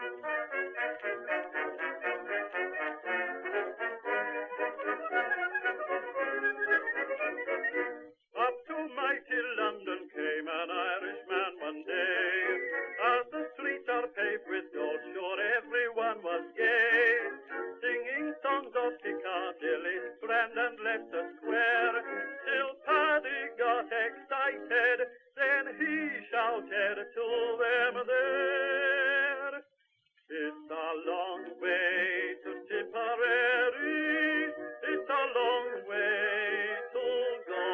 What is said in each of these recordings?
Up to mighty London came an Irishman one day. As the streets are paved with gold, sure everyone was gay. Singing songs of Piccadilly, Strand and Leicester Square. Till Paddy got excited, then he shouted to them there. It's a long way to Tipperary, it's a long way to go.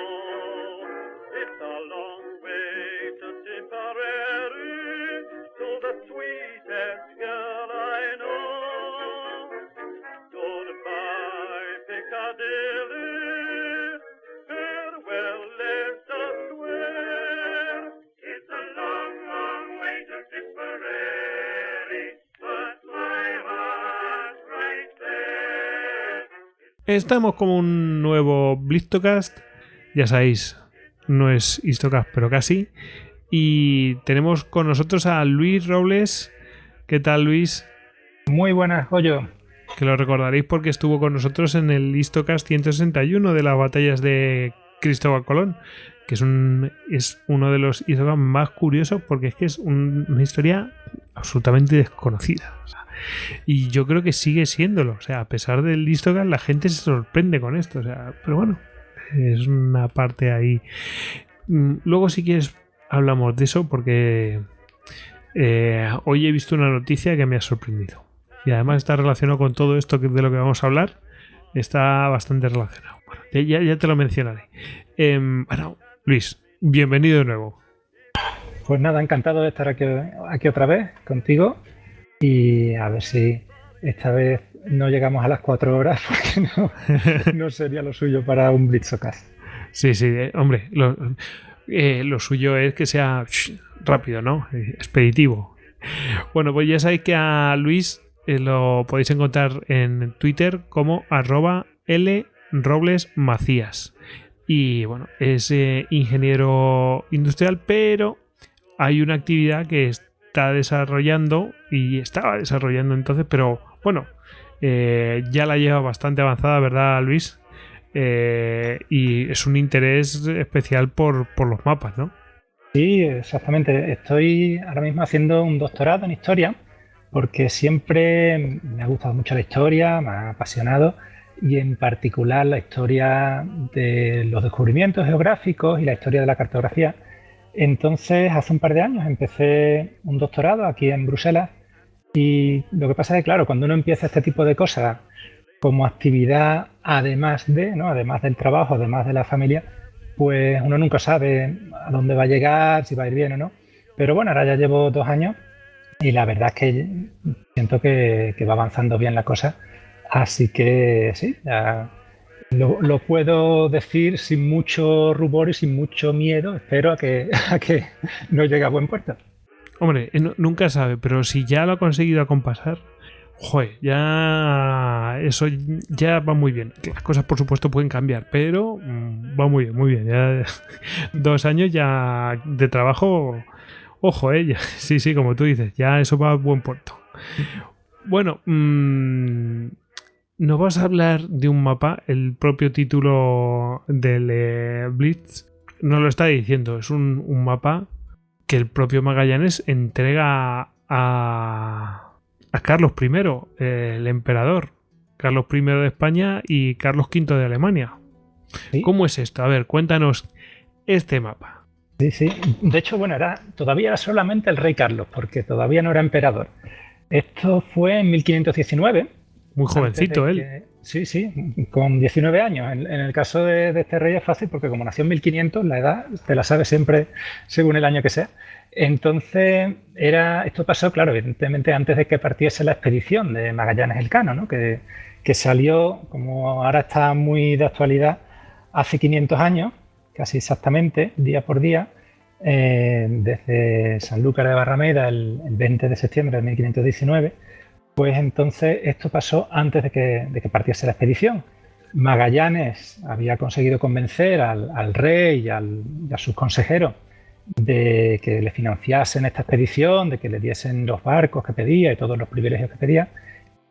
It's a long way to Tipperary, to the sweetest girl I know. Goodbye, Piccadilly, farewell, Leicester Square. It's a long, long way to Tipperary, but my heart's right there. Estamos como un nuevo Blitzdocast, ya sabéis, no es Histocast, pero casi. Y tenemos con nosotros a Luis Robles. ¿Qué tal, Luis? Muy buenas, Goyo. Que lo recordaréis porque estuvo con nosotros en el Histocast 161 de las batallas de Cristóbal Colón, que es uno de los Histocast más curiosos porque es que es una historia absolutamente desconocida. O sea, y yo creo que sigue siéndolo. O sea, a pesar del Histocast, la gente se sorprende con esto. O sea, pero bueno, es una parte ahí. Luego, si quieres, hablamos de eso porque hoy he visto una noticia que me ha sorprendido. Y además está relacionado con todo esto de lo que vamos a hablar. Está bastante relacionado. Bueno, ya te lo mencionaré. Bueno, Luis, bienvenido de nuevo. Pues nada, encantado de estar aquí otra vez contigo. Y a ver si esta vez no llegamos a las 4 horas, porque no sería lo suyo para un Blitzdocast. Sí, hombre, lo suyo es que sea rápido, ¿no? Expeditivo. Bueno, pues ya sabéis que a Luis lo podéis encontrar en Twitter como @LRoblesMacías. Y bueno, es ingeniero industrial, pero hay una actividad que está desarrollando y estaba desarrollando entonces, pero bueno, ya la lleva bastante avanzada, ¿verdad, Luis? Y es un interés especial por los mapas, ¿no? Sí, exactamente. Estoy ahora mismo haciendo un doctorado en historia porque siempre me ha gustado mucho la historia, me ha apasionado, y en particular la historia de los descubrimientos geográficos y la historia de la cartografía. Entonces, hace un par de años empecé un doctorado aquí en Bruselas, y lo que pasa es que, claro, cuando uno empieza este tipo de cosas como actividad, además del trabajo, además de la familia, pues uno nunca sabe a dónde va a llegar, si va a ir bien o no. Pero bueno, ahora ya llevo 2 años y la verdad es que siento que va avanzando bien la cosa. Así que sí, ya lo puedo decir sin mucho rubor y sin mucho miedo. Espero a que no llegue a buen puerto. Hombre, nunca sabe, pero si ya lo ha conseguido acompasar, joder, ya eso ya va muy bien. Las cosas, por supuesto, pueden cambiar, pero va muy bien, muy bien. Ya 2 años ya de trabajo, ojo, ya, sí, como tú dices, ya eso va a buen puerto. Bueno, nos vas a hablar de un mapa. El propio título del Blitz nos lo está diciendo. Es un mapa que el propio Magallanes entrega a Carlos I, el emperador. Carlos I de España y Carlos V de Alemania. ¿Sí? ¿Cómo es esto? A ver, cuéntanos este mapa. Sí. De hecho, bueno, todavía era solamente el rey Carlos, porque todavía no era emperador. Esto fue en 1519. Muy jovencito él. Sí, con 19 años. En el caso de este rey es fácil porque como nació en 1500, la edad te la sabes siempre según el año que sea. Entonces, esto pasó, claro, evidentemente antes de que partiese la expedición de Magallanes Elcano, ¿no? que salió, como ahora está muy de actualidad, hace 500 años, casi exactamente, día por día, desde Sanlúcar de Barrameda el 20 de septiembre de 1519. Pues entonces esto pasó antes de que partiese la expedición. Magallanes había conseguido convencer al rey y a sus consejeros de que le financiasen esta expedición, de que le diesen los barcos que pedía y todos los privilegios que pedía.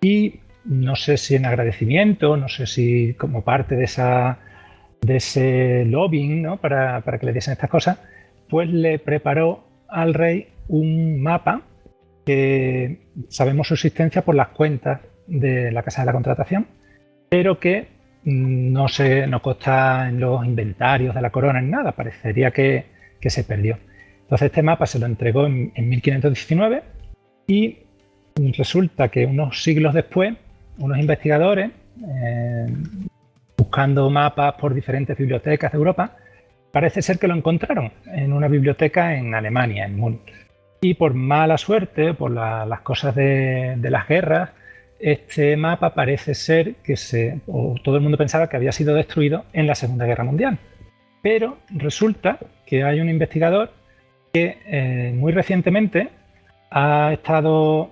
Y no sé si en agradecimiento, no sé si como parte de ese lobbying, ¿no? para que le diesen estas cosas, pues le preparó al rey un mapa que sabemos su existencia por las cuentas de la Casa de la Contratación, pero que no consta en los inventarios de la corona en nada, parecería que se perdió. Entonces este mapa se lo entregó en 1519 y resulta que unos siglos después, unos investigadores, buscando mapas por diferentes bibliotecas de Europa, parece ser que lo encontraron en una biblioteca en Alemania, en Múnich. Y por mala suerte, por las cosas de las guerras, este mapa parece ser que todo el mundo pensaba que había sido destruido en la Segunda Guerra Mundial. Pero resulta que hay un investigador que muy recientemente ha estado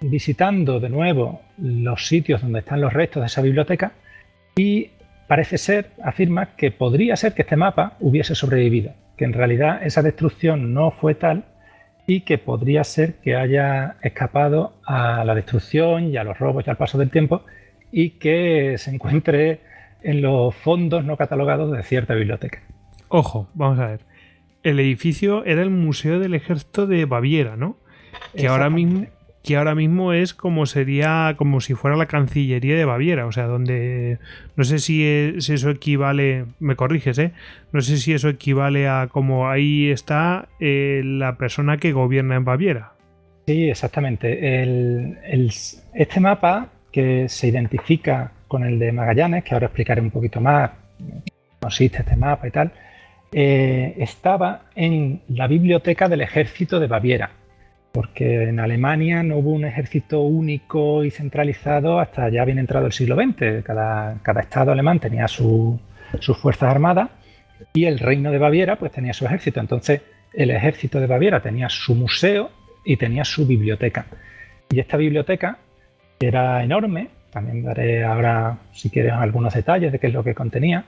visitando de nuevo los sitios donde están los restos de esa biblioteca y parece ser, afirma, que podría ser que este mapa hubiese sobrevivido, que en realidad esa destrucción no fue tal y que podría ser que haya escapado a la destrucción y a los robos y al paso del tiempo y que se encuentre en los fondos no catalogados de cierta biblioteca. Ojo, vamos a ver. El edificio era el Museo del Ejército de Baviera, ¿no? Que ahora mismo es como si fuera la Cancillería de Baviera, o sea, donde no sé si eso equivale, me corriges, no sé si eso equivale a como ahí está la persona que gobierna en Baviera. Sí, exactamente. Este mapa que se identifica con el de Magallanes, que ahora explicaré un poquito más, consiste este mapa y tal, estaba en la biblioteca del ejército de Baviera, porque en Alemania no hubo un ejército único y centralizado hasta ya bien entrado el siglo XX. Cada estado alemán tenía sus fuerzas armadas y el reino de Baviera pues tenía su ejército. Entonces el ejército de Baviera tenía su museo y tenía su biblioteca. Y esta biblioteca era enorme, también daré ahora si quieres algunos detalles de qué es lo que contenía.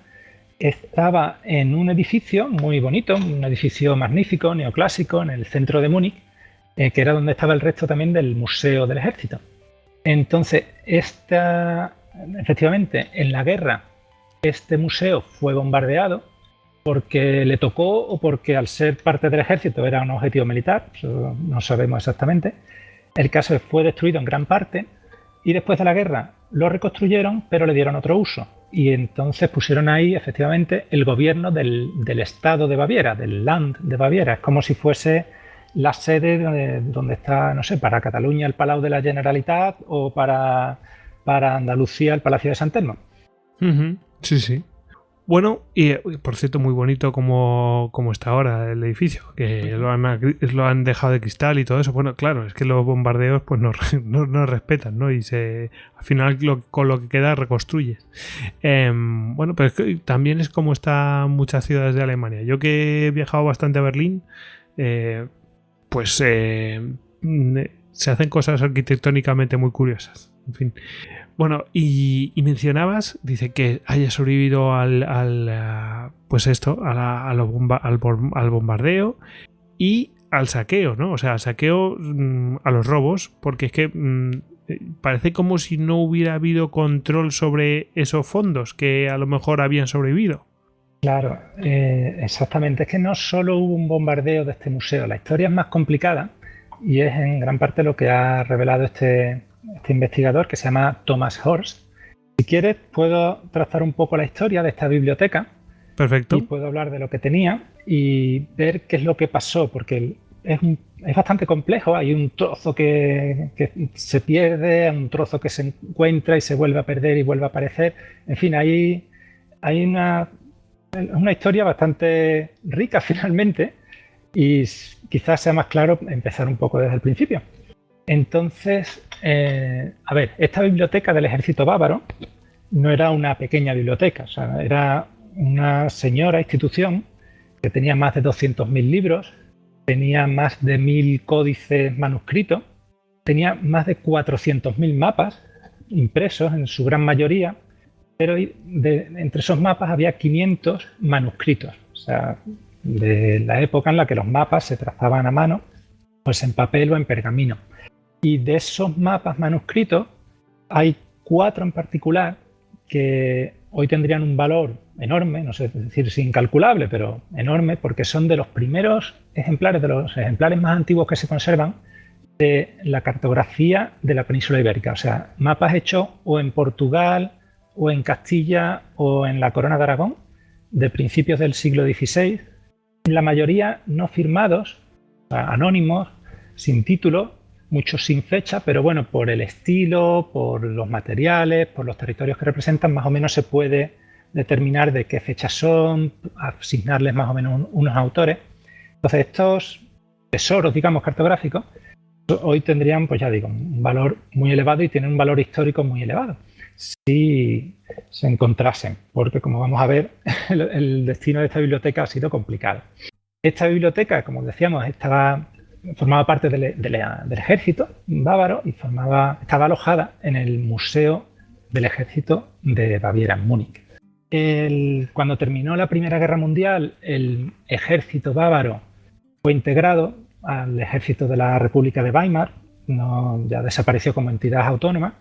Estaba en un edificio muy bonito, un edificio magnífico, neoclásico, en el centro de Múnich, que era donde estaba el resto también del Museo del Ejército. Entonces, efectivamente, en la guerra, este museo fue bombardeado porque le tocó o porque al ser parte del ejército era un objetivo militar, eso no sabemos exactamente. El caso es que fue destruido en gran parte y después de la guerra lo reconstruyeron, pero le dieron otro uso. Y entonces pusieron ahí, efectivamente, el gobierno del estado de Baviera, del Land de Baviera. Es como si fuese la sede donde está, no sé, para Cataluña el Palau de la Generalitat o para Andalucía el Palacio de San Telmo. Sí, sí. Bueno, y por cierto, muy bonito como está ahora el edificio, que lo han dejado de cristal y todo eso. Bueno, claro, es que los bombardeos pues no respetan, ¿no? Y al final con lo que queda reconstruyes. Bueno, pero es que también es como están muchas ciudades de Alemania. Yo que he viajado bastante a Berlín, pues se hacen cosas arquitectónicamente muy curiosas. En fin. Bueno, y mencionabas, dice que haya sobrevivido al bombardeo y al saqueo, ¿no? O sea, al saqueo, a los robos, porque es que parece como si no hubiera habido control sobre esos fondos que a lo mejor habían sobrevivido. Claro, exactamente. Es que no solo hubo un bombardeo de este museo, la historia es más complicada y es en gran parte lo que ha revelado este investigador que se llama Thomas Horst. Si quieres, puedo trazar un poco la historia de esta biblioteca. Perfecto. Y puedo hablar de lo que tenía y ver qué es lo que pasó, porque es bastante complejo. Hay un trozo que se pierde, un trozo que se encuentra y se vuelve a perder y vuelve a aparecer. En fin, hay una historia bastante rica finalmente y quizás sea más claro empezar un poco desde el principio. Entonces, a ver, esta biblioteca del ejército bávaro no era una pequeña biblioteca, o sea, era una señora institución que tenía más de 200.000 libros, tenía más de 1.000 códices manuscritos, tenía más de 400.000 mapas impresos en su gran mayoría, pero entre esos mapas había 500 manuscritos, o sea, de la época en la que los mapas se trazaban a mano, pues en papel o en pergamino. Y de esos mapas manuscritos hay 4 en particular que hoy tendrían un valor enorme, no sé decir si incalculable, pero enorme, porque son de los primeros ejemplares, de los ejemplares más antiguos que se conservan de la cartografía de la península ibérica. O sea, mapas hechos o en Portugal, o en Castilla, o en la Corona de Aragón, de principios del siglo XVI, la mayoría no firmados, o sea, anónimos, sin título, muchos sin fecha, pero bueno, por el estilo, por los materiales, por los territorios que representan, más o menos se puede determinar de qué fechas son, asignarles más o menos unos autores. Entonces, estos tesoros, digamos, cartográficos, hoy tendrían, pues ya digo, un valor muy elevado y tienen un valor histórico muy elevado si se encontrasen, porque como vamos a ver, el destino de esta biblioteca ha sido complicado. Esta biblioteca, como decíamos, formaba parte del ejército bávaro y estaba alojada en el Museo del Ejército de Baviera, en Múnich. Cuando terminó la Primera Guerra Mundial, el ejército bávaro fue integrado al ejército de la República de Weimar, ya desapareció como entidad autónoma,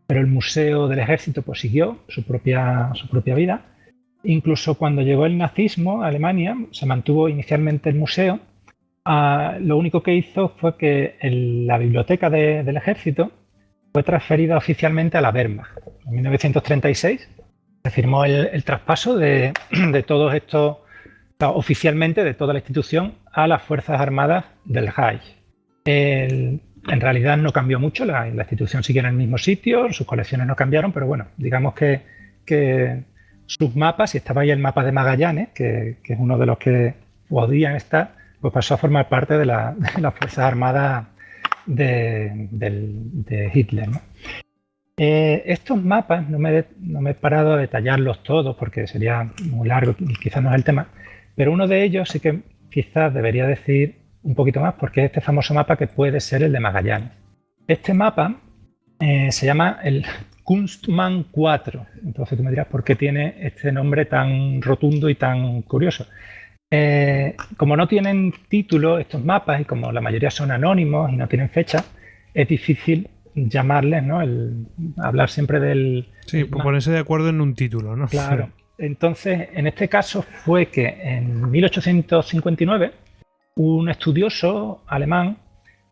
pero el Museo del Ejército pues siguió su propia vida. Incluso cuando llegó el nazismo a Alemania, se mantuvo inicialmente el museo. Lo único que hizo fue que la biblioteca del ejército fue transferida oficialmente a la Wehrmacht. En 1936 se firmó el traspaso de todos estos, oficialmente de toda la institución, a las Fuerzas Armadas del Reich. En realidad no cambió mucho, la institución siguió en el mismo sitio, sus colecciones no cambiaron, pero bueno, digamos que sus mapas, y estaba ahí el mapa de Magallanes, que es uno de los que podían estar, pues pasó a formar parte de las Fuerzas Armadas de Hitler, ¿no? Estos mapas, no me he parado a detallarlos todos porque sería muy largo y quizás no es el tema, pero uno de ellos sí que quizás debería decir un poquito más porque es este famoso mapa que puede ser el de Magallanes. Este mapa se llama el Kunstmann 4. Entonces tú me dirás por qué tiene este nombre tan rotundo y tan curioso. Como no tienen título estos mapas y como la mayoría son anónimos y no tienen fecha, es difícil llamarles, ¿no? Hablar siempre del... Sí, ponerse de acuerdo en un título, ¿no? Claro. Entonces, en este caso fue que en 1859 un estudioso alemán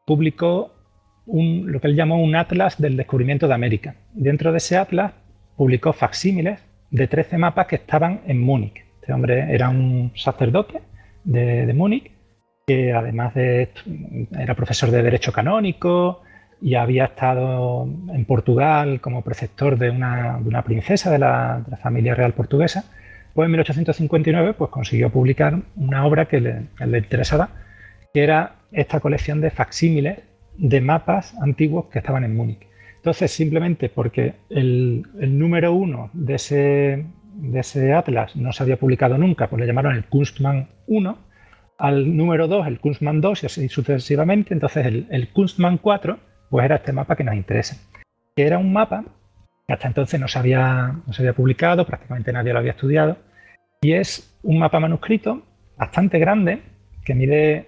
publicó lo que él llamó un atlas del descubrimiento de América. Dentro de ese atlas publicó facsímiles de 13 mapas que estaban en Múnich. Este hombre era un sacerdote de Múnich, que además era profesor de Derecho Canónico y había estado en Portugal como preceptor de una princesa de la familia real portuguesa. Pues en 1859 pues, consiguió publicar una obra que le interesaba, que era esta colección de facsímiles de mapas antiguos que estaban en Múnich. Entonces, simplemente porque el número 1 de ese atlas no se había publicado nunca, pues le llamaron el Kunstmann 1, al número 2 el Kunstmann 2 y así sucesivamente. Entonces el Kunstmann 4 pues era este mapa que nos interesa, que era un mapa que hasta entonces no se había publicado, prácticamente nadie lo había estudiado, y es un mapa manuscrito bastante grande que mide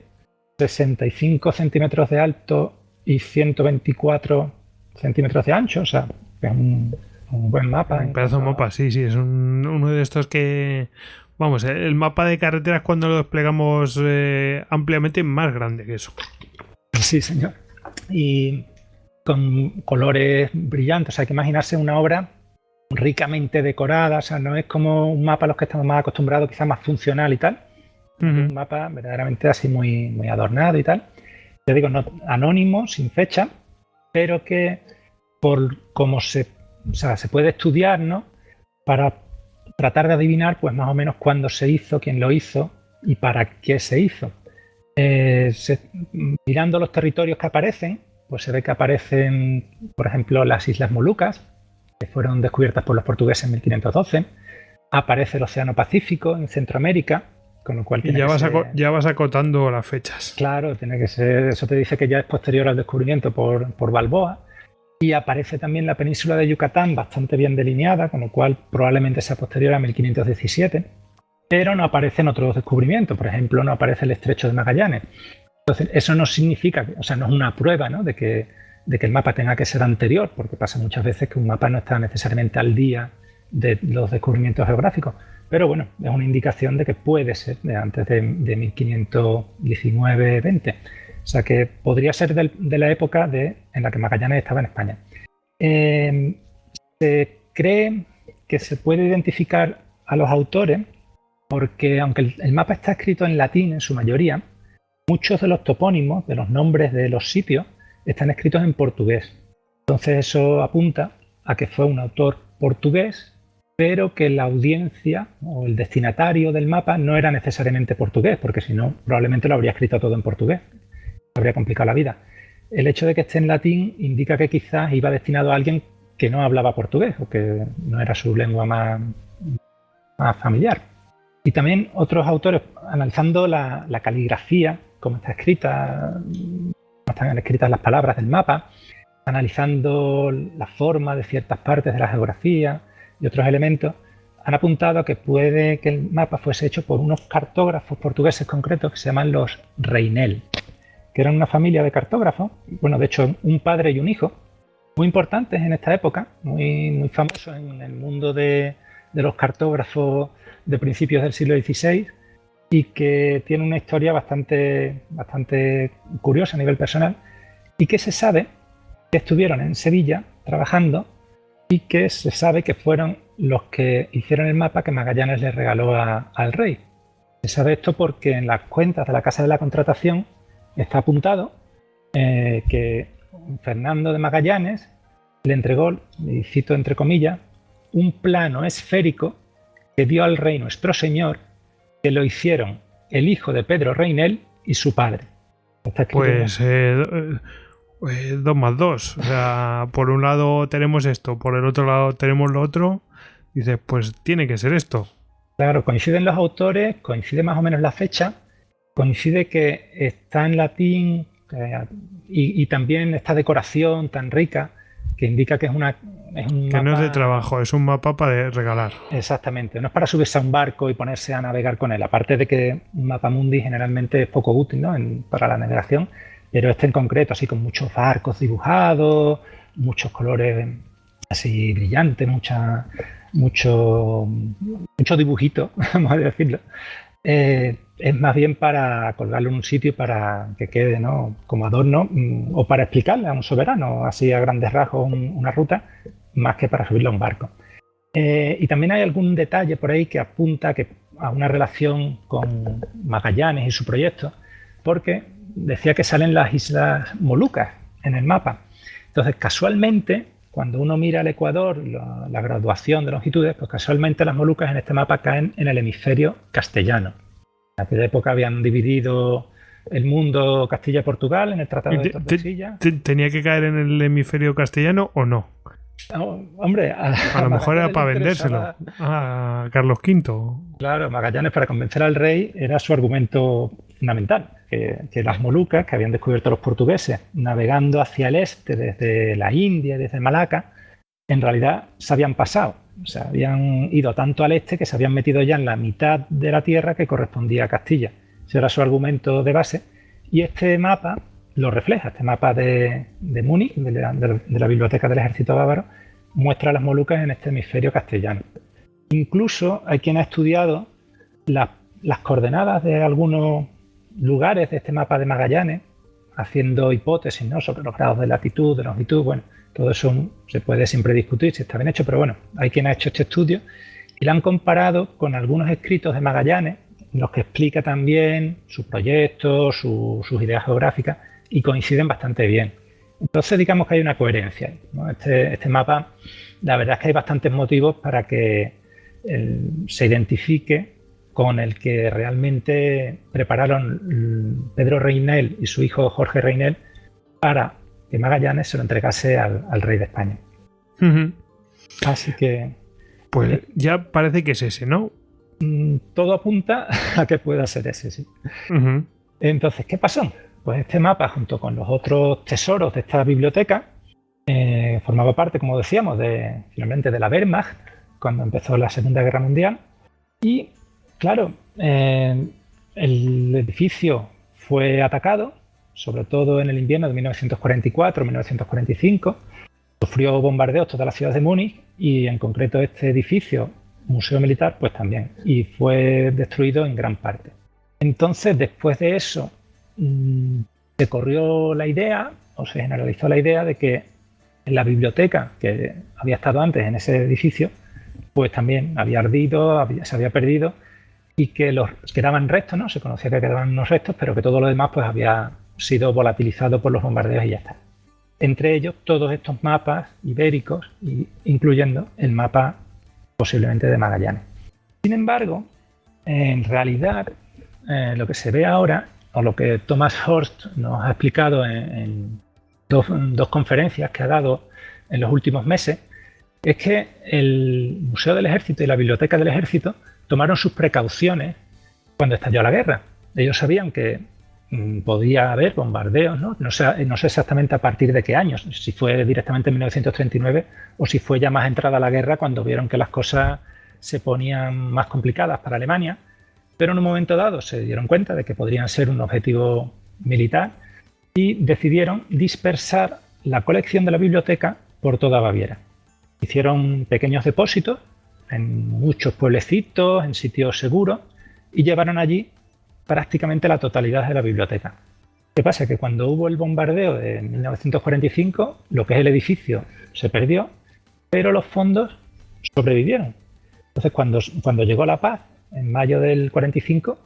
65 centímetros de alto y 124 centímetros de ancho, o sea, es un buen mapa. Un pedazo de mapa, sí, es uno de estos que... Vamos, el mapa de carreteras cuando lo desplegamos ampliamente más grande que eso. Sí, señor. Y con colores brillantes, o sea, hay que imaginarse una obra ricamente decorada, o sea, no es como un mapa a los que estamos más acostumbrados, quizás más funcional y tal. Un mapa verdaderamente así muy, muy adornado y tal. Ya digo, no, anónimo, sin fecha, pero que por cómo se puede estudiar, ¿no? Para tratar de adivinar, pues más o menos cuándo se hizo, quién lo hizo y para qué se hizo. Mirando los territorios que aparecen, pues se ve que aparecen, por ejemplo, las Islas Molucas, que fueron descubiertas por los portugueses en 1512. Aparece el Océano Pacífico en Centroamérica, con lo cual... Ya vas acotando las fechas. Claro, tiene que ser, eso te dice que ya es posterior al descubrimiento por Balboa. Y aparece también la península de Yucatán bastante bien delineada, con lo cual probablemente sea posterior a 1517. pero no aparecen otros descubrimientos. Por ejemplo, no aparece el Estrecho de Magallanes. Entonces, eso no significa, o sea, no es una prueba, ¿no?, de que el mapa tenga que ser anterior, porque pasa muchas veces que un mapa no está necesariamente al día de los descubrimientos geográficos. Pero bueno, es una indicación de que puede ser de antes de 1519-20. O sea, que podría ser de la época en la que Magallanes estaba en España. Se cree que se puede identificar a los autores porque, aunque el mapa está escrito en latín en su mayoría, muchos de los topónimos, de los nombres de los sitios, están escritos en portugués. Entonces eso apunta a que fue un autor portugués, pero que la audiencia o el destinatario del mapa no era necesariamente portugués, porque si no, probablemente lo habría escrito todo en portugués. Habría complicado la vida. El hecho de que esté en latín indica que quizás iba destinado a alguien que no hablaba portugués o que no era su lengua más familiar. Y también otros autores, analizando la caligrafía, cómo está escrita, cómo están escritas las palabras del mapa, analizando la forma de ciertas partes de la geografía y otros elementos, han apuntado a que puede que el mapa fuese hecho por unos cartógrafos portugueses concretos que se llaman los Reinel, que eran una familia de cartógrafos, bueno, de hecho un padre y un hijo, muy importantes en esta época, muy famosos en el mundo de los cartógrafos de principios del siglo XVI, y que tiene una historia bastante curiosa a nivel personal, y que se sabe que estuvieron en Sevilla trabajando y que se sabe que fueron los que hicieron el mapa que Magallanes le regaló al rey. Se sabe esto porque en las cuentas de la Casa de la Contratación está apuntado que Fernando de Magallanes le entregó, y cito entre comillas, un plano esférico que dio al rey nuestro señor, que lo hicieron el hijo de Pedro Reinel y su padre. Pues 2 más 2. O sea, por un lado tenemos esto, por el otro lado tenemos lo otro. Dices, pues tiene que ser esto. Claro, coinciden los autores, coincide más o menos la fecha, coincide que está en latín y también esta decoración tan rica que indica que es un que mapa... no es de trabajo, es un mapa para regalar. Exactamente, no es para subirse a un barco y ponerse a navegar con él, aparte de que un mapa mundi generalmente es poco útil, ¿no?, para la navegación, pero este en concreto, así con muchos barcos dibujados, muchos colores así brillantes, mucho dibujito, vamos a decirlo. Es más bien para colgarlo en un sitio para que quede, ¿no?, como adorno, o para explicarle a un soberano así a grandes rasgos una ruta, más que para subirlo a un barco. Y también hay algún detalle por ahí que apunta a una relación con Magallanes y su proyecto, porque decía que salen las Islas Molucas en el mapa. Entonces, casualmente, cuando uno mira el Ecuador, la graduación de longitudes, pues casualmente las Molucas en este mapa caen en el hemisferio castellano. En aquella época habían dividido el mundo Castilla-Portugal en el Tratado de Tordesillas. ¿Tenía que caer en el hemisferio castellano o no? No, hombre, a lo mejor era para vendérselo a Carlos V. Claro, Magallanes, para convencer al rey, era su argumento fundamental, que las Molucas, que habían descubierto los portugueses navegando hacia el este desde la India, desde Malaca, en realidad se habían pasado. O sea, habían ido tanto al este que se habían metido ya en la mitad de la tierra que correspondía a Castilla. Ese era su argumento de base. Y este mapa lo refleja. Este mapa de Múnich, de la Biblioteca del Ejército Bávaro, muestra las Molucas en este hemisferio castellano. Incluso hay quien ha estudiado las coordenadas de algunos lugares de este mapa de Magallanes, haciendo hipótesis, ¿no?, sobre los grados de latitud, de longitud. Bueno, todo eso se puede siempre discutir si está bien hecho, pero bueno, hay quien ha hecho este estudio y lo han comparado con algunos escritos de Magallanes, en los que explica también su proyecto, sus ideas geográficas, y coinciden bastante bien. Entonces, digamos que hay una coherencia ahí, ¿no? Este mapa, la verdad es que hay bastantes motivos para que se identifique con el que realmente prepararon Pedro Reinel y su hijo Jorge Reinel para que Magallanes se lo entregase al rey de España. Uh-huh. Así que... Pues ya parece que es ese, ¿no? Todo apunta a que pueda ser ese, sí. Uh-huh. Entonces, ¿qué pasó? Pues este mapa, junto con los otros tesoros de esta biblioteca, formaba parte, como decíamos, finalmente de la Wehrmacht, cuando empezó la Segunda Guerra Mundial, y Claro, el edificio fue atacado, sobre todo en el invierno de 1944-1945. Sufrió bombardeos toda la ciudad de Múnich y en concreto este edificio, Museo Militar, pues también, y fue destruido en gran parte. Entonces, después de eso, se corrió la idea, o se generalizó la idea de que la biblioteca que había estado antes en ese edificio, pues también había ardido, se había perdido, y que quedaban restos, ¿no? Se conocía que quedaban unos restos, pero que todo lo demás pues había sido volatilizado por los bombardeos y ya está. Entre ellos, todos estos mapas ibéricos, incluyendo el mapa posiblemente de Magallanes. Sin embargo, en realidad, lo que se ve ahora, o lo que Thomas Horst nos ha explicado en dos conferencias que ha dado en los últimos meses, es que el Museo del Ejército y la Biblioteca del Ejército tomaron sus precauciones cuando estalló la guerra. Ellos sabían que podía haber bombardeos, ¿no? No sé exactamente a partir de qué años, si fue directamente en 1939 o si fue ya más entrada la guerra cuando vieron que las cosas se ponían más complicadas para Alemania, pero en un momento dado se dieron cuenta de que podrían ser un objetivo militar y decidieron dispersar la colección de la biblioteca por toda Baviera. Hicieron pequeños depósitos en muchos pueblecitos, en sitios seguros, y llevaron allí prácticamente la totalidad de la biblioteca. ¿Qué pasa? Que cuando hubo el bombardeo de 1945, lo que es el edificio se perdió, pero los fondos sobrevivieron. Entonces, cuando llegó la paz, en mayo del 45,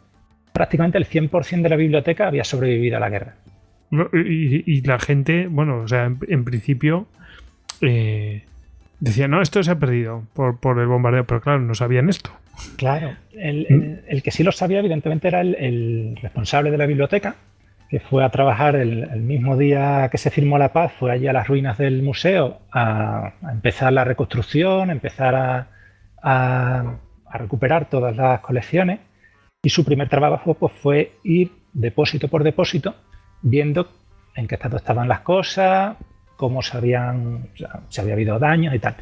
prácticamente el 100% de la biblioteca había sobrevivido a la guerra. Y la gente, bueno, o sea, en principio decía, no, esto se ha perdido por el bombardeo, pero claro, no sabían esto. Claro, el que sí lo sabía, evidentemente, era el responsable de la biblioteca, que fue a trabajar el mismo día que se firmó la paz, fue allí a las ruinas del museo a empezar la reconstrucción, empezar a recuperar todas las colecciones, y su primer trabajo pues, fue ir depósito por depósito, viendo en qué estado estaban las cosas, cómo si había habido daños y tal.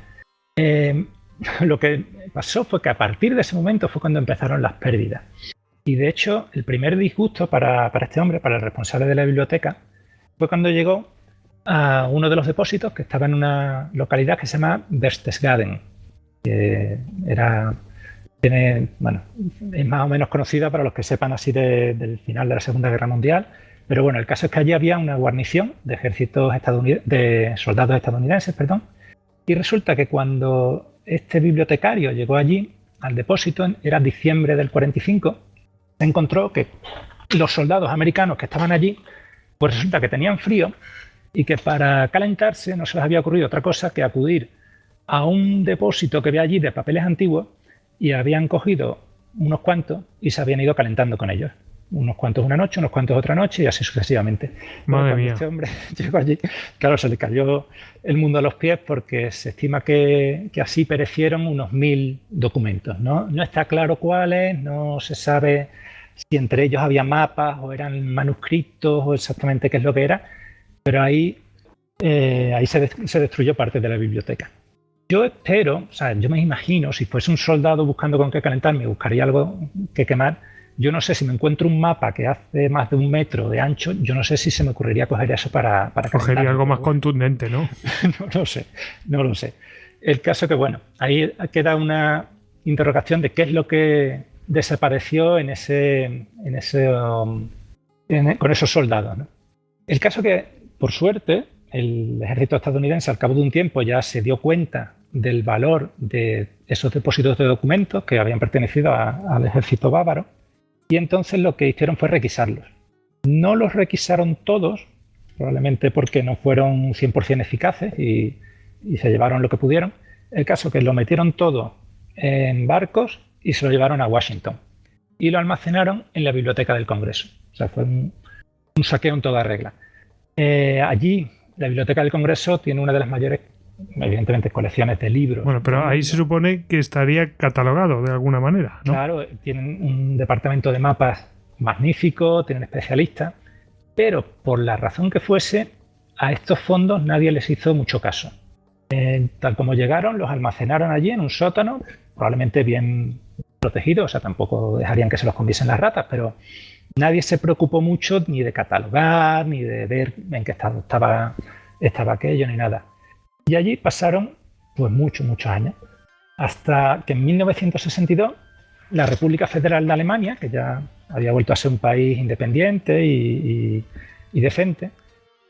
Lo que pasó fue que a partir de ese momento fue cuando empezaron las pérdidas. Y de hecho, el primer disgusto para este hombre, para el responsable de la biblioteca, fue cuando llegó a uno de los depósitos que estaba en una localidad que se llama Berchtesgaden, que es más o menos conocida para los que sepan así del final de la Segunda Guerra Mundial. Pero bueno, el caso es que allí había una guarnición de soldados estadounidenses, y resulta que cuando este bibliotecario llegó allí al depósito, era diciembre del 45, se encontró que los soldados americanos que estaban allí, pues resulta que tenían frío y que para calentarse no se les había ocurrido otra cosa que acudir a un depósito que había allí de papeles antiguos y habían cogido unos cuantos y se habían ido calentando con ellos. Unos cuantos una noche, unos cuantos otra noche y así sucesivamente. Madre mía. Este hombre llegó allí, claro, se le cayó el mundo a los pies porque se estima que así perecieron unos 1000 documentos, ¿no? No está claro cuáles, no se sabe si entre ellos había mapas o eran manuscritos o exactamente qué es lo que era, pero ahí se destruyó parte de la biblioteca. Yo espero, o sea, yo me imagino, si fuese un soldado buscando con qué calentarme, buscaría algo que quemar. Yo no sé si me encuentro un mapa que hace más de 1 metro de ancho, yo no sé si se me ocurriría coger eso para cogería algo más contundente, ¿no? No lo sé. El caso que, bueno, ahí queda una interrogación de qué es lo que desapareció con esos soldados, ¿no? El caso que, por suerte, el ejército estadounidense al cabo de un tiempo ya se dio cuenta del valor de esos depósitos de documentos que habían pertenecido al ejército bávaro. Y entonces lo que hicieron fue requisarlos. No los requisaron todos, probablemente porque no fueron 100% eficaces y se llevaron lo que pudieron. El caso es que lo metieron todo en barcos y se lo llevaron a Washington. Y lo almacenaron en la Biblioteca del Congreso. O sea, fue un saqueo en toda regla. Allí, la Biblioteca del Congreso tiene una de las mayores, evidentemente, colecciones de libros. Bueno, pero ahí se supone que estaría catalogado de alguna manera, ¿no? Claro, tienen un departamento de mapas magnífico, tienen especialistas, pero por la razón que fuese, a estos fondos nadie les hizo mucho caso. Tal como llegaron, los almacenaron allí en un sótano, probablemente bien protegidos, o sea, tampoco dejarían que se los comiesen las ratas, pero nadie se preocupó mucho ni de catalogar, ni de ver en qué estado estaba aquello, ni nada. Y allí pasaron pues muchos años, hasta que en 1962 la República Federal de Alemania, que ya había vuelto a ser un país independiente y decente,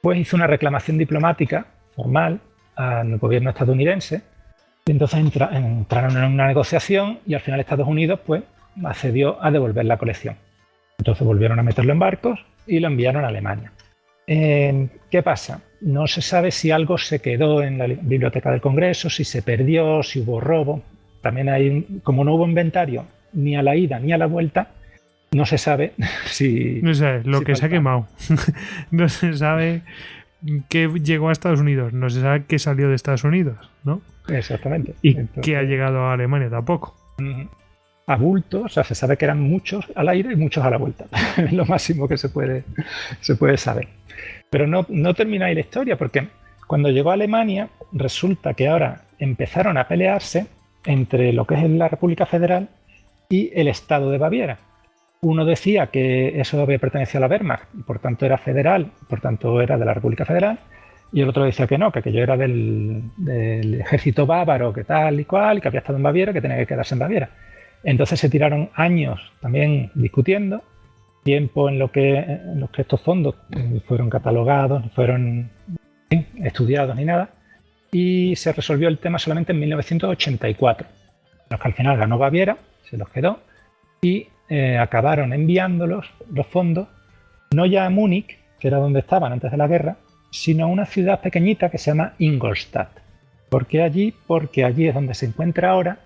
pues hizo una reclamación diplomática formal al gobierno estadounidense. Y entonces entraron en una negociación y al final Estados Unidos pues accedió a devolver la colección. Entonces volvieron a meterlo en barcos y lo enviaron a Alemania. ¿Qué pasa? No se sabe si algo se quedó en la biblioteca del Congreso, si se perdió, si hubo robo. También como no hubo inventario ni a la ida ni a la vuelta, no se sabe si... No se sabe lo que se ha quemado. No se sabe qué llegó a Estados Unidos. No se sabe qué salió de Estados Unidos, ¿no? Exactamente. Y qué ha llegado a Alemania tampoco. A bulto, o sea, se sabe que eran muchos al aire y muchos a la vuelta. Es lo máximo que se puede saber. Pero no termina ahí la historia, porque cuando llegó a Alemania, resulta que ahora empezaron a pelearse entre lo que es la República Federal y el Estado de Baviera. Uno decía que eso había pertenecido a la Wehrmacht, y por tanto era federal, por tanto era de la República Federal, y el otro decía que no, que aquello era del ejército bávaro, que tal y cual, y que había estado en Baviera, que tenía que quedarse en Baviera. Entonces se tiraron años también discutiendo, tiempo en lo que estos fondos fueron catalogados, no fueron estudiados ni nada, y se resolvió el tema solamente en 1984. Los que al final ganó Baviera, se los quedó, y acabaron enviando los fondos, no ya a Múnich, que era donde estaban antes de la guerra, sino a una ciudad pequeñita que se llama Ingolstadt. ¿Por qué allí? Porque allí es donde se encuentra ahora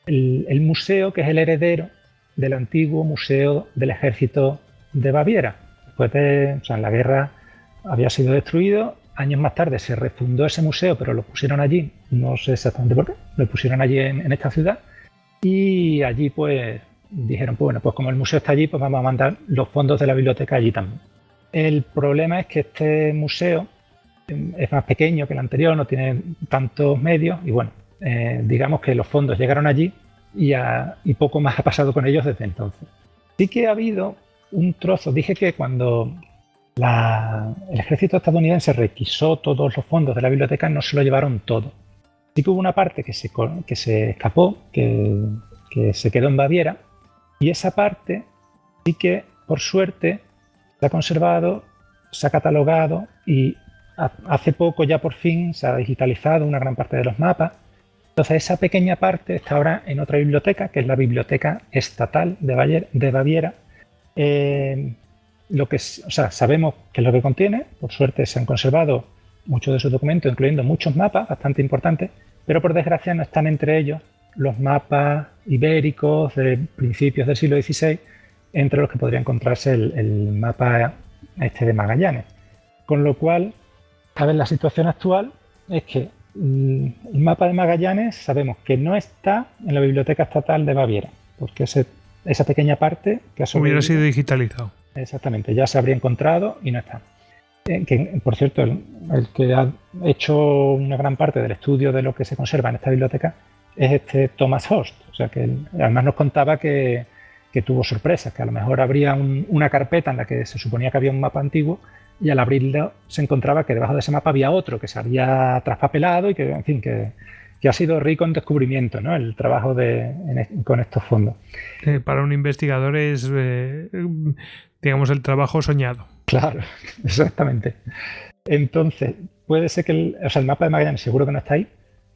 el museo, que es el heredero del antiguo museo del ejército de Baviera. Después en la guerra había sido destruido, años más tarde se refundó ese museo, pero lo pusieron allí, no sé exactamente por qué, lo pusieron allí en esta ciudad, y allí pues dijeron, pues bueno, pues como el museo está allí, pues vamos a mandar los fondos de la biblioteca allí también. El problema es que este museo es más pequeño que el anterior, no tiene tantos medios, y bueno, digamos que los fondos llegaron allí y poco más ha pasado con ellos desde entonces. Sí que ha habido un trozo, dije que cuando el ejército estadounidense requisó todos los fondos de la biblioteca, no se lo llevaron todo. Sí que hubo una parte que se escapó, que se quedó en Baviera, y esa parte sí que, por suerte, se ha conservado, se ha catalogado y hace poco ya por fin se ha digitalizado una gran parte de los mapas. Entonces esa pequeña parte está ahora en otra biblioteca, que es la Biblioteca Estatal de Baviera. Sabemos qué es lo que contiene, por suerte se han conservado muchos de sus documentos, incluyendo muchos mapas bastante importantes, pero por desgracia no están entre ellos los mapas ibéricos de principios del siglo XVI, entre los que podría encontrarse el mapa de Magallanes. Con lo cual, a ver, la situación actual es que el mapa de Magallanes sabemos que no está en la Biblioteca Estatal de Baviera, porque esa pequeña parte que hubiera sido digitalizado. Exactamente, ya se habría encontrado y no está. Que, por cierto, el que ha hecho una gran parte del estudio de lo que se conserva en esta biblioteca es Thomas Horst. O sea, que además nos contaba que tuvo sorpresas, que a lo mejor habría una carpeta en la que se suponía que había un mapa antiguo y al abrirlo se encontraba que debajo de ese mapa había otro que se había traspapelado y que, en fin, que ha sido rico en descubrimiento, ¿no? El trabajo con estos fondos. Para un investigador es, digamos, el trabajo soñado. Claro, exactamente. Entonces, puede ser que el mapa de Magallanes seguro que no está ahí.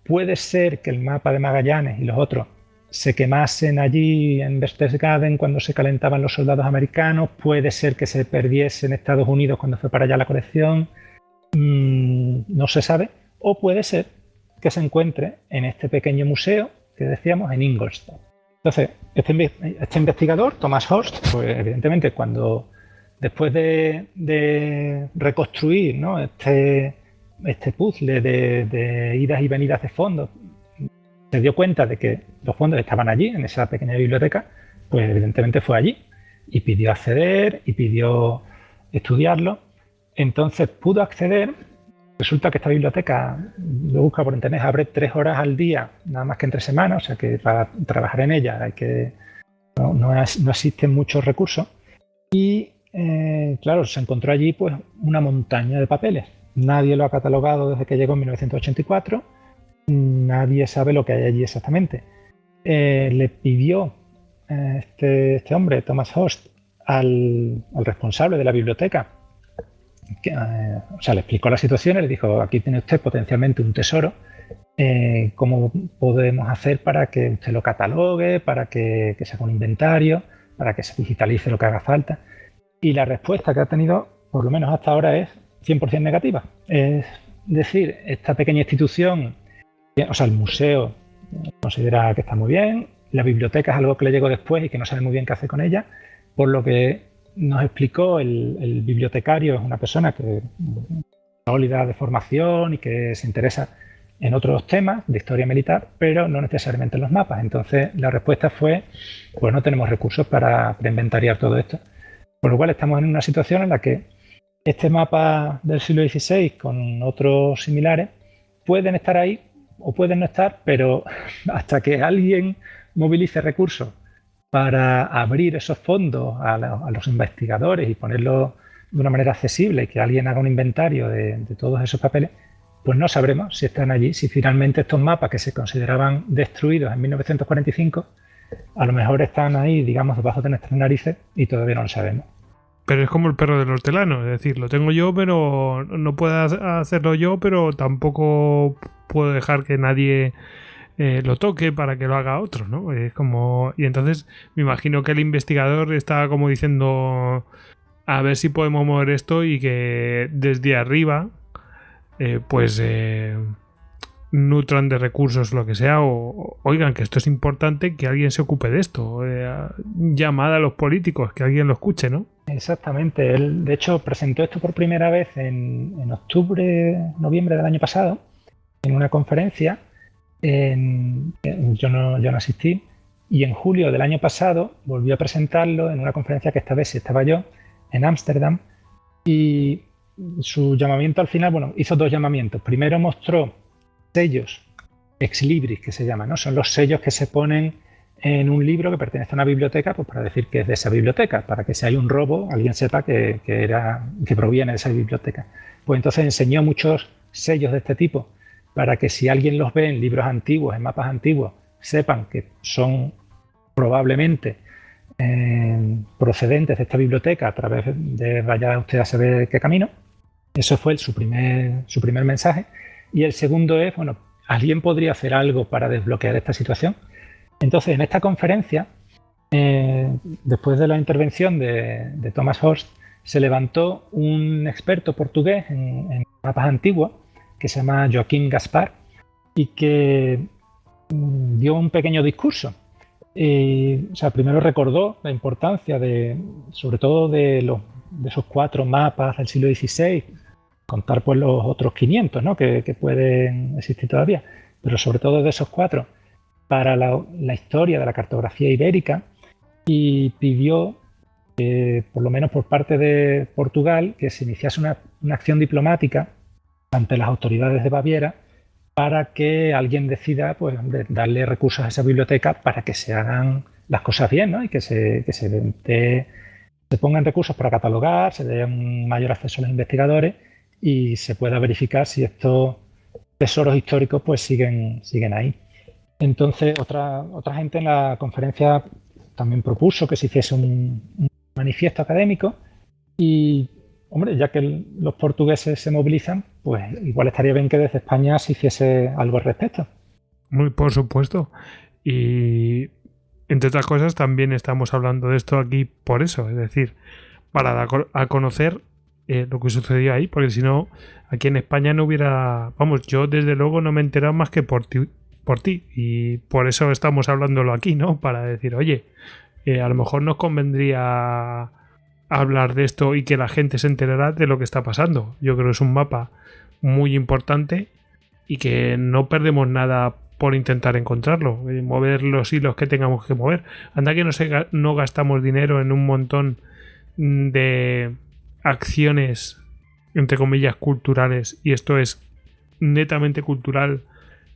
Puede ser que el mapa de Magallanes y los otros se quemasen allí en Berchtesgaden cuando se calentaban los soldados americanos. Puede ser que se perdiese en Estados Unidos cuando fue para allá la colección. No se sabe. O puede ser que se encuentre en este pequeño museo que decíamos en Ingolstadt. Entonces, este investigador, Thomas Horst, pues evidentemente después de reconstruir, ¿no?, este puzzle de idas y venidas de fondos, se dio cuenta de que los fondos estaban allí, en esa pequeña biblioteca, pues evidentemente fue allí y pidió acceder y pidió estudiarlo. Entonces pudo acceder. Resulta que esta biblioteca, lo busca por internet, abre 3 horas al día, nada más que entre semanas, o sea que para trabajar en ella hay que no existen muchos recursos. Y claro, se encontró allí pues una montaña de papeles. Nadie lo ha catalogado desde que llegó en 1984. Nadie sabe lo que hay allí exactamente. Le pidió este hombre, Thomas Host, al responsable de la biblioteca, o sea, le explicó la situación y le dijo: aquí tiene usted potencialmente un tesoro. ¿Cómo podemos hacer para que usted lo catalogue, para que se haga un inventario, para que se digitalice lo que haga falta? Y la respuesta que ha tenido, por lo menos hasta ahora, es 100% negativa. Es decir, esta pequeña institución, o sea, el museo considera que está muy bien, la biblioteca es algo que le llegó después y que no sabe muy bien qué hacer con ella, por lo que nos explicó el bibliotecario, es una persona que sólida de formación y que se interesa en otros temas de historia militar, pero no necesariamente en los mapas. Entonces la respuesta fue: pues no tenemos recursos para inventariar todo esto. Por lo cual estamos en una situación en la que este mapa del siglo XVI con otros similares pueden estar ahí o pueden no estar, pero hasta que alguien movilice recursos para abrir esos fondos a los investigadores y ponerlo de una manera accesible y que alguien haga un inventario de todos esos papeles, pues no sabremos si están allí, si finalmente estos mapas que se consideraban destruidos en 1945 a lo mejor están ahí, digamos, debajo de nuestras narices y todavía no lo sabemos. Pero es como el perro del hortelano, es decir, lo tengo yo, pero no puedo hacerlo yo, pero tampoco puedo dejar que nadie lo toque para que lo haga otro, ¿no? Es como... Y entonces me imagino que el investigador está como diciendo: a ver si podemos mover esto y que desde arriba nutran de recursos lo que sea, o oigan que esto es importante, que alguien se ocupe de esto, llamada a los políticos, que alguien lo escuche, ¿no? Exactamente. Él, de hecho, presentó esto por primera vez en octubre, noviembre del año pasado, en una conferencia. Yo no asistí, y en julio del año pasado volvió a presentarlo en una conferencia que esta vez sí estaba yo, en Ámsterdam, y su llamamiento al final, bueno, hizo dos llamamientos. Primero mostró sellos ex libris, que se llaman, ¿no? Son los sellos que se ponen en un libro que pertenece a una biblioteca, pues para decir que es de esa biblioteca, para que si hay un robo, alguien sepa que proviene de esa biblioteca. Pues entonces enseñó muchos sellos de este tipo, para que si alguien los ve en libros antiguos, en mapas antiguos, sepan que son probablemente procedentes de esta biblioteca a través de vaya usted a saber qué camino. Eso fue su primer mensaje. Y el segundo es, bueno, ¿alguien podría hacer algo para desbloquear esta situación? Entonces, en esta conferencia, después de la intervención de Thomas Horst, se levantó un experto portugués en mapas antiguos que se llama Joaquim Gaspar y que dio un pequeño discurso. O sea, primero recordó la importancia sobre todo de esos 4 mapas del siglo XVI, contar pues los otros 500, ¿no? que pueden existir todavía, pero sobre todo de esos 4 para la historia de la cartografía ibérica, y pidió, por lo menos por parte de Portugal, que se iniciase una acción diplomática ante las autoridades de Baviera para que alguien decida pues, darle recursos a esa biblioteca para que se hagan las cosas bien, ¿no? Y que se pongan recursos para catalogar, se dé un mayor acceso a los investigadores y se pueda verificar si estos tesoros históricos pues siguen ahí. Entonces, otra gente en la conferencia también propuso que se hiciese un manifiesto académico y, hombre, ya que los portugueses se movilizan, pues igual estaría bien que desde España se hiciese algo al respecto. Muy por supuesto. Y, entre otras cosas, también estamos hablando de esto aquí por eso, es decir, para dar a conocer lo que sucedió ahí, porque si no, aquí en España no hubiera... Vamos, yo desde luego no me he enterado más que por ti, y por eso estamos hablándolo aquí, ¿no? Para decir, oye, a lo mejor nos convendría hablar de esto y que la gente se enterara de lo que está pasando. Yo creo que es un mapa muy importante y que no perdemos nada por intentar encontrarlo, mover los hilos que tengamos que mover. Anda que no gastamos dinero en un montón de acciones, entre comillas, culturales, y esto es netamente cultural,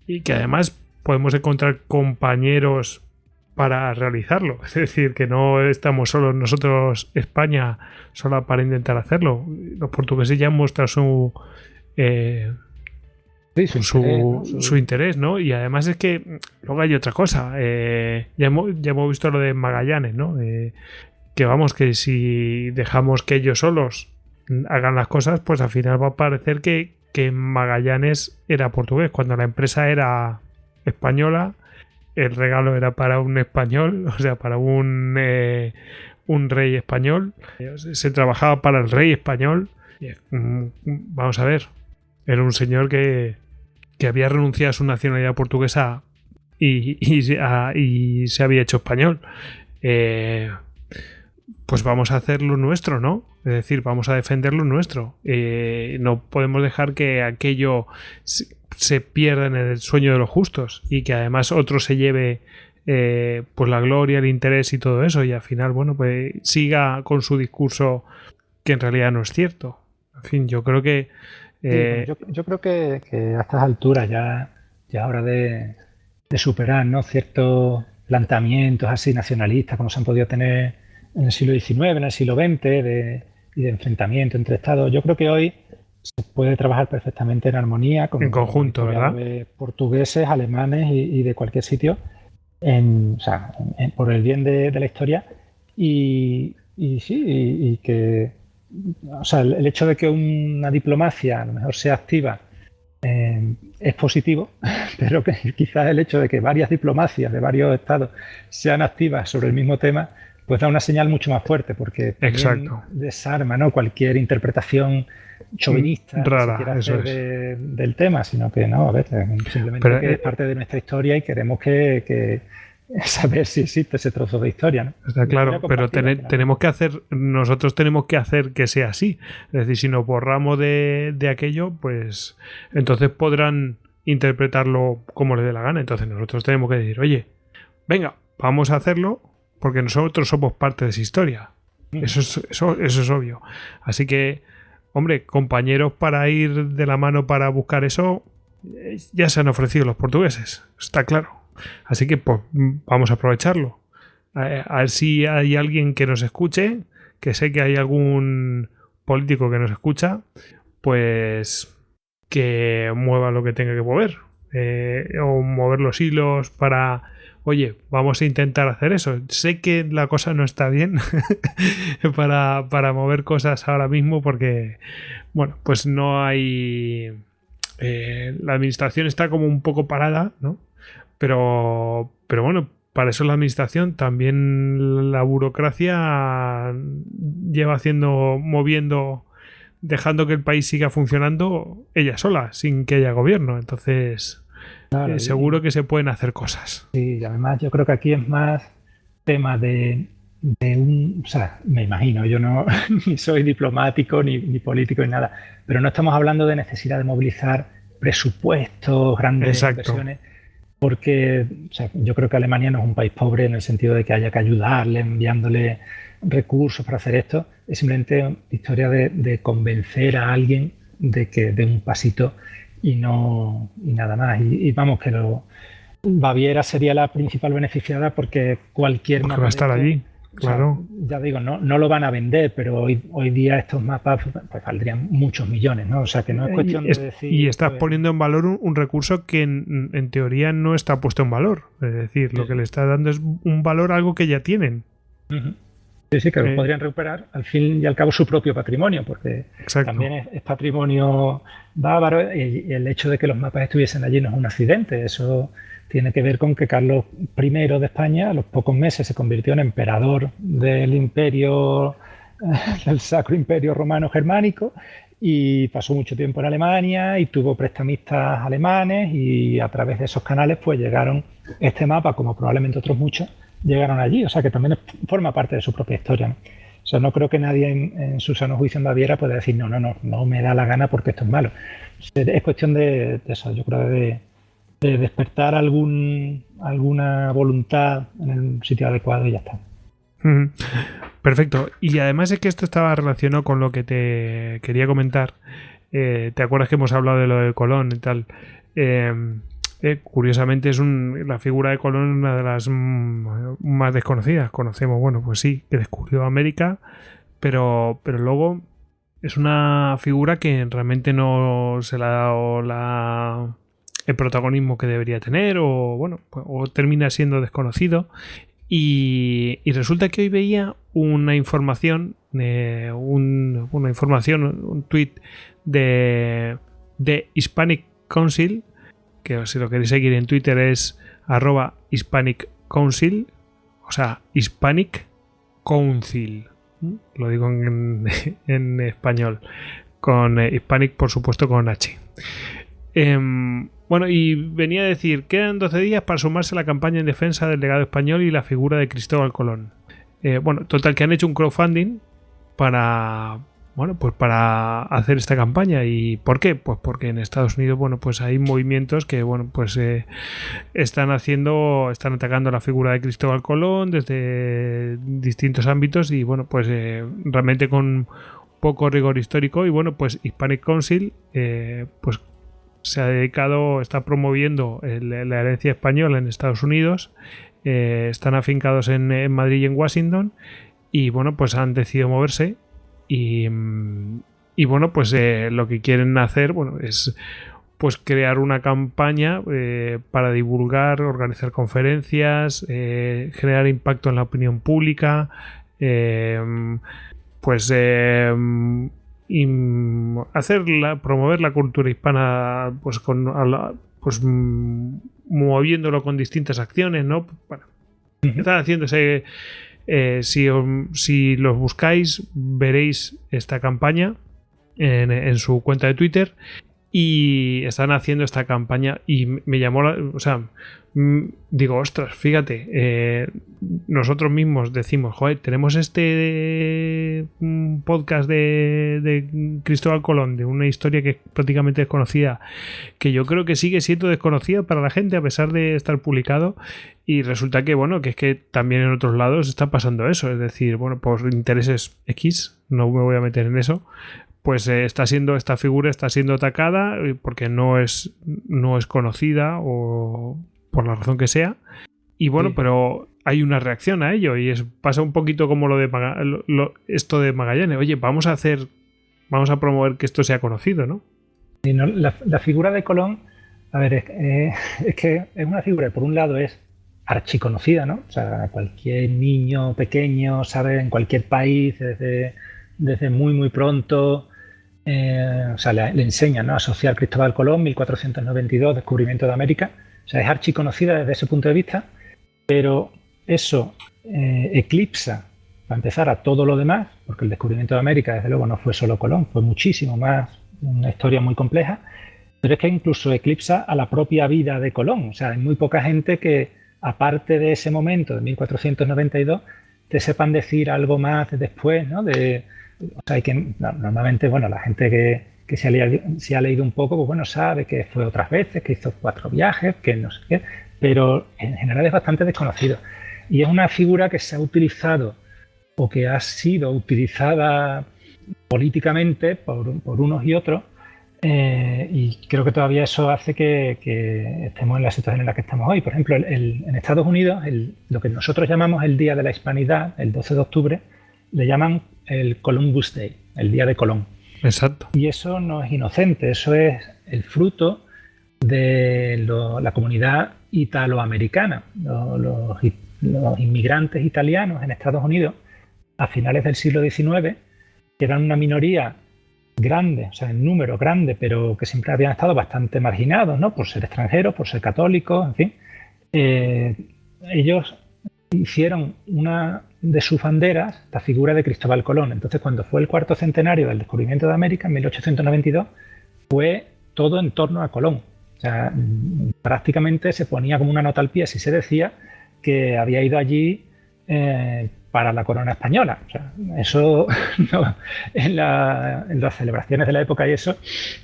y que además podemos encontrar compañeros para realizarlo. Es decir, que no estamos solos nosotros, España, sola para intentar hacerlo. Los portugueses ya han mostrado su interés, ¿no? Y además es que luego hay otra cosa. Ya hemos visto lo de Magallanes, ¿no? Que vamos, que si dejamos que ellos solos hagan las cosas, pues al final va a parecer que Magallanes era portugués, cuando la empresa era española, el regalo era para un español, o sea, para un rey español, se trabajaba para el rey español. Vamos a ver, era un señor que había renunciado a su nacionalidad portuguesa y se había hecho español. Pues vamos a hacer lo nuestro, ¿no? Es decir, vamos a defender lo nuestro. No podemos dejar que aquello se pierda en el sueño de los justos y que además otro se lleve pues la gloria, el interés y todo eso, y al final, bueno, pues siga con su discurso que en realidad no es cierto. En fin, yo creo que yo creo que a estas alturas ya es hora de superar, ¿no?, ciertos planteamientos así nacionalistas como se han podido tener en el siglo XIX, en el siglo XX, y de enfrentamiento entre estados. Yo creo que hoy se puede trabajar perfectamente en armonía con, en conjunto, ¿verdad?, portugueses, alemanes y de cualquier sitio, por el bien de la historia, y que, o sea, el hecho de que una diplomacia a lo mejor sea activa es positivo, pero que quizás el hecho de que varias diplomacias de varios estados sean activas sobre el mismo tema, pues da una señal mucho más fuerte, porque desarma, ¿no?, cualquier interpretación chauvinista rara, que se quiera hacer del tema, sino que no, a ver, simplemente que es parte de nuestra historia y queremos que saber si existe ese trozo de historia, ¿no? Está claro, pero nosotros tenemos que hacer que sea así. Es decir, si nos borramos de aquello, pues entonces podrán interpretarlo como les dé la gana. Entonces nosotros tenemos que decir, oye, venga, vamos a hacerlo porque nosotros somos parte de esa historia. Eso es obvio. Así que, hombre, compañeros para ir de la mano para buscar eso, ya se han ofrecido los portugueses, está claro. Así que pues vamos a aprovecharlo. A ver si hay alguien que nos escuche, que sé que hay algún político que nos escucha, pues que mueva lo que tenga que mover. O mover los hilos para... Oye, vamos a intentar hacer eso. Sé que la cosa no está bien para mover cosas ahora mismo porque, bueno, pues no hay... la administración está como un poco parada, ¿no? Pero bueno, para eso la administración, también la burocracia lleva moviendo, dejando que el país siga funcionando ella sola, sin que haya gobierno. Entonces, claro, seguro que se pueden hacer cosas. Sí, y además yo creo que aquí es más tema de o sea, me imagino, yo no ni soy diplomático ni político ni nada, pero no estamos hablando de necesidad de movilizar presupuestos, grandes inversiones. Porque, o sea, yo creo que Alemania no es un país pobre en el sentido de que haya que ayudarle enviándole recursos para hacer esto. Es simplemente historia de convencer a alguien de que dé un pasito y nada más. Y vamos, que Baviera sería la principal beneficiada porque cualquier mapa va a estar allí. Claro. O sea, ya digo, no lo van a vender, pero hoy día estos mapas pues valdrían muchos millones, ¿no? O sea, que no es cuestión de decir... Y estás poniendo en valor un recurso que en teoría no está puesto en valor. Es decir, lo que le está dando es un valor a algo que ya tienen. Sí, que podrían recuperar al fin y al cabo su propio patrimonio, porque también es patrimonio bávaro, y el hecho de que los mapas estuviesen allí no es un accidente. Eso tiene que ver con que Carlos I de España a los pocos meses se convirtió en emperador del imperio, del Sacro Imperio Romano Germánico, y pasó mucho tiempo en Alemania y tuvo prestamistas alemanes, y a través de esos canales pues llegaron este mapa, como probablemente otros muchos, llegaron allí. O sea que también forma parte de su propia historia, ¿no? O sea, no creo que nadie en su sano juicio en Baviera pueda decir no me da la gana porque esto es malo. Es cuestión de eso, yo creo, de despertar alguna voluntad en el sitio adecuado y ya está. Perfecto. Y además es que esto estaba relacionado con lo que te quería comentar. ¿Te acuerdas que hemos hablado de lo de Colón y tal? Curiosamente la figura de Colón es una de las más desconocidas. Conocemos, bueno, pues sí, que descubrió América, pero luego es una figura que realmente no se le ha dado el protagonismo que debería tener, o bueno, o termina siendo desconocido. Y resulta que hoy veía una información, un tweet de Hispanic Council, que si lo queréis seguir en Twitter es @Hispanic Council, o sea, Hispanic Council, lo digo en español, con Hispanic por supuesto con H. Bueno, y venía a decir, quedan 12 días para sumarse a la campaña en defensa del legado español y la figura de Cristóbal Colón. Bueno, total, que han hecho un crowdfunding para hacer esta campaña. ¿Y por qué? Pues porque en Estados Unidos, bueno, pues hay movimientos que, bueno, pues están atacando la figura de Cristóbal Colón desde distintos ámbitos y, bueno, pues realmente con poco rigor histórico. Y, bueno, pues Hispanic Council, pues se ha dedicado, está promoviendo la herencia española en Estados Unidos. Están afincados en Madrid y en Washington y, bueno, pues han decidido moverse y bueno, pues lo que quieren hacer, bueno, es pues crear una campaña para divulgar, organizar conferencias, generar impacto en la opinión pública, promover la cultura hispana, pues moviéndolo con distintas acciones, ¿no? Bueno, están haciéndose. Si los buscáis, veréis esta campaña en su cuenta de Twitter. Y están haciendo esta campaña y me llamó digo, ostras, fíjate, nosotros mismos decimos, joder, tenemos este podcast de Cristóbal Colón, de una historia que es prácticamente desconocida, que yo creo que sigue siendo desconocida para la gente a pesar de estar publicado, y resulta que, bueno, que es que también en otros lados está pasando eso, es decir, bueno, por intereses X, no me voy a meter en eso, pues esta figura está siendo atacada porque no es conocida o por la razón que sea. Y bueno, sí, pero hay una reacción a ello y pasa un poquito como esto de Magallanes. Oye, vamos a promover que esto sea conocido, ¿no? Sí, no, la figura de Colón, a ver, es que es una figura que por un lado es archiconocida, ¿no? O sea, cualquier niño pequeño sabe en cualquier país desde muy, muy pronto. Le enseñan, ¿no?, a asociar Cristóbal Colón, 1492, descubrimiento de América. O sea, es archiconocida desde ese punto de vista, pero eso eclipsa, para empezar, a todo lo demás, porque el descubrimiento de América, desde luego, no fue solo Colón, fue muchísimo más, una historia muy compleja, pero es que incluso eclipsa a la propia vida de Colón. O sea, hay muy poca gente que, aparte de ese momento, de 1492, te sepan decir algo más de después, ¿no? Normalmente, bueno, la gente que se ha leído un poco, pues bueno, sabe que fue otras veces, que hizo 4 viajes, que no sé qué, pero en general es bastante desconocido. Y es una figura que se ha utilizado o que ha sido utilizada políticamente por unos y otros, y creo que todavía eso hace que estemos en la situación en la que estamos hoy. Por ejemplo, en Estados Unidos, lo que nosotros llamamos el Día de la Hispanidad, el 12 de octubre, le llaman el Columbus Day, el Día de Colón. Exacto. Y eso no es inocente, eso es el fruto de la comunidad italoamericana. Los inmigrantes italianos en Estados Unidos a finales del siglo XIX, que eran una minoría grande, o sea, en número grande, pero que siempre habían estado bastante marginados, ¿no?, por ser extranjeros, por ser católicos, en fin. Ellos hicieron una de sus banderas la figura de Cristóbal Colón. Entonces, cuando fue el 4º centenario del descubrimiento de América, en 1892, fue todo en torno a Colón. O sea, prácticamente se ponía como una nota al pie si se decía que había ido allí para la corona española. O sea, eso no, en las celebraciones de la época y eso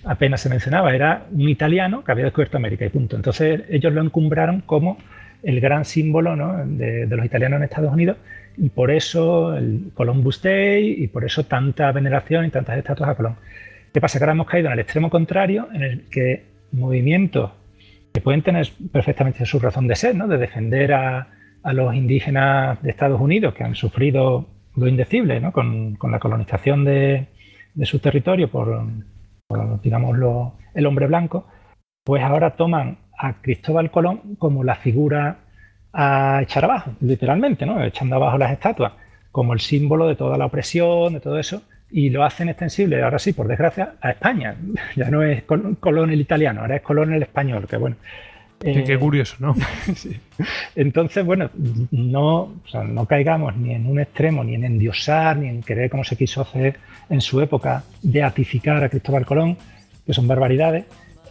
apenas se mencionaba. Era un italiano que había descubierto América y punto. Entonces, ellos lo encumbraron como el gran símbolo, ¿no?, de los italianos en Estados Unidos, y por eso el Columbus Day y por eso tanta veneración y tantas estatuas a Colón. ¿Qué pasa? Que ahora hemos caído en el extremo contrario, en el que movimientos que pueden tener perfectamente su razón de ser, ¿no? De defender a los indígenas de Estados Unidos que han sufrido lo indecible, ¿no? Con la colonización de su territorio por digamos, el hombre blanco, pues ahora toman a Cristóbal Colón como la figura a echar abajo, literalmente, ¿no? Echando abajo las estatuas, como el símbolo de toda la opresión, de todo eso, y lo hacen extensible, ahora sí, por desgracia, a España. Ya no es Colón el italiano, ahora es Colón el español, que bueno. Qué curioso, ¿no? Sí. Entonces, bueno, no caigamos ni en un extremo, ni en endiosar, ni en querer, como se quiso hacer en su época, beatificar a Cristóbal Colón, que son barbaridades,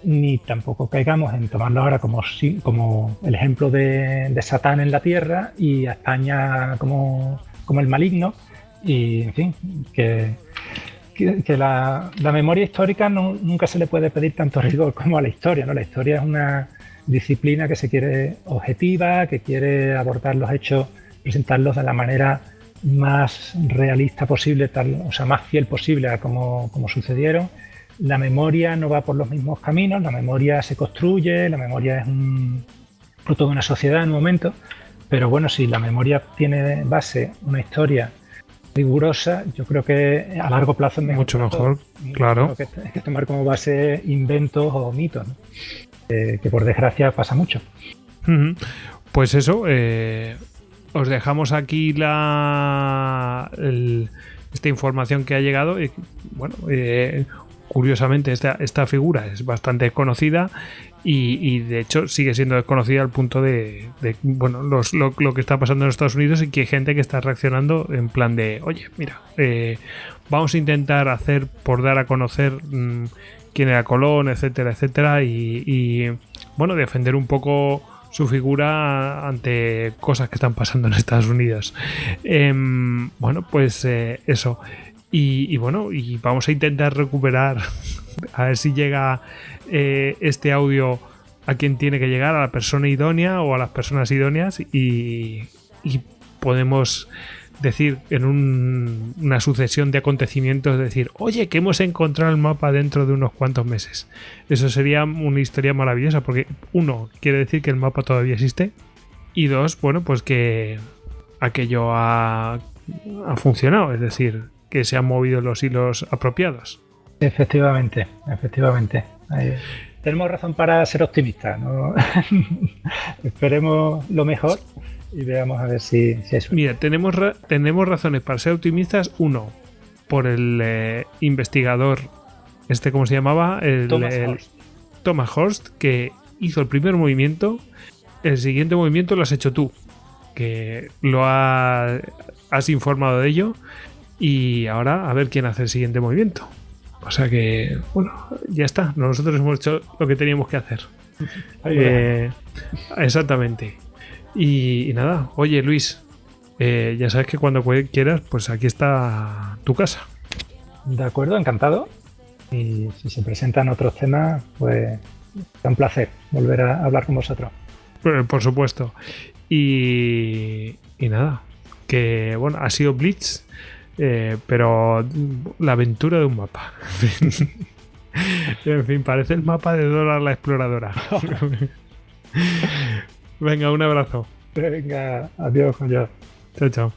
ni tampoco caigamos en tomarlo ahora como el ejemplo de Satán en la tierra y a España como el maligno. Y, en fin, que la memoria histórica nunca se le puede pedir tanto rigor como a la historia, ¿no? La historia es una disciplina que se quiere objetiva, que quiere abordar los hechos, presentarlos de la manera más realista posible, más fiel posible a como sucedieron. La memoria no va por los mismos caminos, la memoria se construye, la memoria es un fruto de una sociedad en un momento, pero bueno, si la memoria tiene de base una historia rigurosa, yo creo que a largo plazo es mucho mejor, claro. Que tomar como base inventos o mitos, ¿no? Que por desgracia pasa mucho. Pues eso, os dejamos aquí esta información que ha llegado. Bueno, curiosamente esta figura es bastante conocida y de hecho sigue siendo desconocida al punto de bueno, lo que está pasando en Estados Unidos y que hay gente que está reaccionando en plan de, oye, mira, vamos a intentar hacer por dar a conocer quién era Colón, etcétera, etcétera, y bueno, defender un poco su figura ante cosas que están pasando en Estados Unidos. Bueno, pues eso. Y bueno, y vamos a intentar recuperar, a ver si llega este audio a quien tiene que llegar, a la persona idónea o a las personas idóneas, y podemos decir en una sucesión de acontecimientos, decir, oye, que hemos encontrado el mapa dentro de unos cuantos meses. Eso sería una historia maravillosa, porque uno, quiere decir que el mapa todavía existe, y dos, bueno, pues que aquello ha funcionado, es decir, que se han movido los hilos apropiados. Efectivamente. Tenemos razón para ser optimistas, ¿no? Esperemos lo mejor y veamos a ver si eso. Mira, tenemos razones para ser optimistas. Uno, por el investigador, ¿cómo se llamaba? Thomas Horst, que hizo el primer movimiento. El siguiente movimiento lo has hecho tú, que has informado de ello, y ahora a ver quién hace el siguiente movimiento. O sea que, bueno, ya está. Nosotros hemos hecho lo que teníamos que hacer. Exactamente. Y nada, oye Luis, ya sabes que cuando quieras, pues aquí está tu casa. De acuerdo, encantado. Y si se presentan otros temas, pues es un placer volver a hablar con vosotros. Por supuesto. Y nada, que bueno, ha sido Blitz, pero la aventura de un mapa. En fin, parece el mapa de Dora la Exploradora. Venga, un abrazo. Venga, adiós, Joya. Chao, chao.